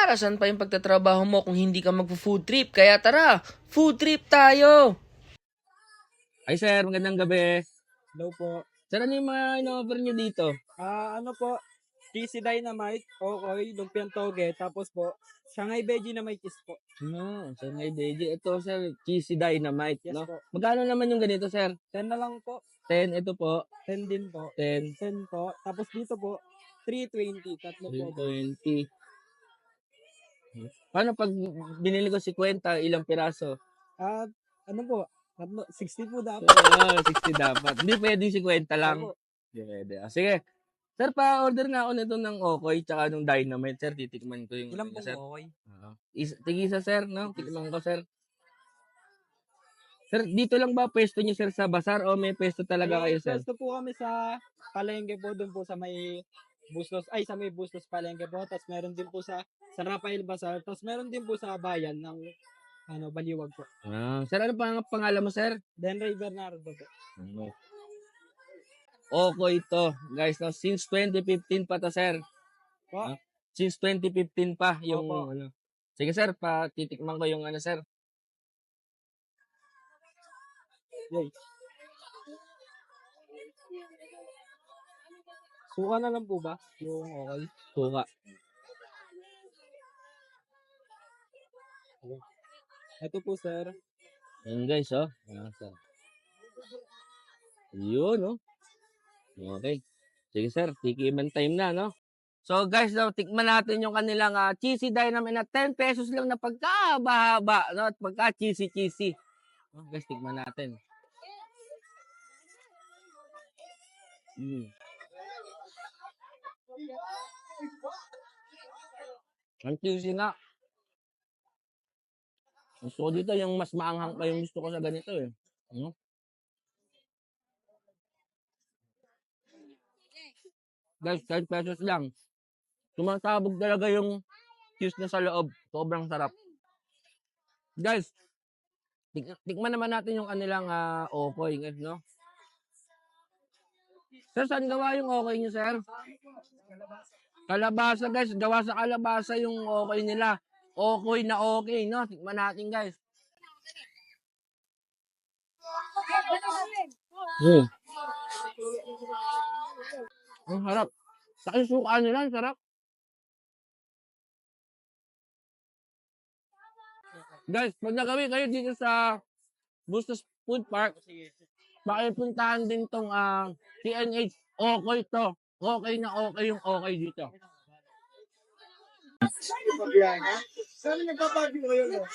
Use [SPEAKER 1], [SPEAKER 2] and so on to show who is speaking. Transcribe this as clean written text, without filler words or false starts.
[SPEAKER 1] Asan pa yung pagtatrabaho mo kung hindi ka magpo-food trip? Kaya tara, food trip tayo!
[SPEAKER 2] Ay sir, magandang gabi.
[SPEAKER 3] Hello po.
[SPEAKER 2] Sir, ano yung mga in-offer nyo dito?
[SPEAKER 3] Ano po, cheesy dynamite, okoy, lumpiang toge, tapos po, Shanghai veggie na may cheese po.
[SPEAKER 2] No, sir, may veggie. Ito sir, cheesy dynamite,
[SPEAKER 3] Yes
[SPEAKER 2] no?
[SPEAKER 3] po.
[SPEAKER 2] Magkano naman yung ganito sir?
[SPEAKER 3] 10 na lang po.
[SPEAKER 2] 10, ito po,
[SPEAKER 3] 10 din po.
[SPEAKER 2] 10,
[SPEAKER 3] 10 po. Tapos dito po, 320. Tatlo po.
[SPEAKER 2] 320. Paano pag binili ko 50, ilang piraso?
[SPEAKER 3] At ano po, tatlo, 60 po dapat.
[SPEAKER 2] Oo, 60 dapat. Hindi pwedeng 50 lang.
[SPEAKER 3] Opo.
[SPEAKER 2] Hindi pwede. Sige. Sir, pa-order na ako nito ng Okoy tsaka ng Dynamite, sir. Titikman ko yung
[SPEAKER 3] Ilan
[SPEAKER 2] ano,
[SPEAKER 3] pong
[SPEAKER 2] sir.
[SPEAKER 3] okoy?
[SPEAKER 2] Tigisa, sir, no? Tikman ko, sir. Sir, dito lang ba pwesto niyo, sir, sa Bazaar o may pwesto talaga kayo, sir?
[SPEAKER 3] Pwesto po kami sa palengke po, doon po sa may Bustos, sa may Bustos palengke po. Tapos meron din po sa Rafael Bazaar. Tapos meron din po sa bayan ng Baliwag po.
[SPEAKER 2] Sir, ano pa pangalan mo, sir?
[SPEAKER 3] Denray Bernardo po.
[SPEAKER 2] Okoy ito, guys, no? Since 2015 pa to, sir.
[SPEAKER 3] Po.
[SPEAKER 2] Since 2015 pa yung
[SPEAKER 3] Opo.
[SPEAKER 2] ano. Sige, sir, titikman ko yung ano, sir.
[SPEAKER 3] Yay. Suka na lang po ba? Yung okay.
[SPEAKER 2] Suka.
[SPEAKER 3] Ito po, sir.
[SPEAKER 2] Ayun, guys, oh. Sir. Yun, oh. Okay. Sige, sir. Tikiman time na, no? So, guys, no, tikman natin yung kanilang cheesy dynamite na 10 pesos lang na pagkabahaba, no? At pagka-cheesy. Oh, guys, tikman natin. Ang cheesy nga. Gusto ko dito yung mas maanghang pa yung gusto ko sa ganito, eh. Guys, 10 pesos lang. Sumasabog talaga yung cheese na sa loob. Sobrang sarap. Guys, tikman naman natin yung kanilang okoy, guys, no? Sir, saan gawa yung okoy nyo, sir? Kalabasa, guys. Gawa sa kalabasa yung okoy nila. Okoy na okay, no? Tikman natin, guys. Ang harap. Sa suka nila, ang sarap. Guys, pag nagawin kayo dito sa Bustos Food Park, pakipuntahan din tong CNH. Okay to. Okay na okay yung okay dito.
[SPEAKER 3] Saan nagpapagyo kayo?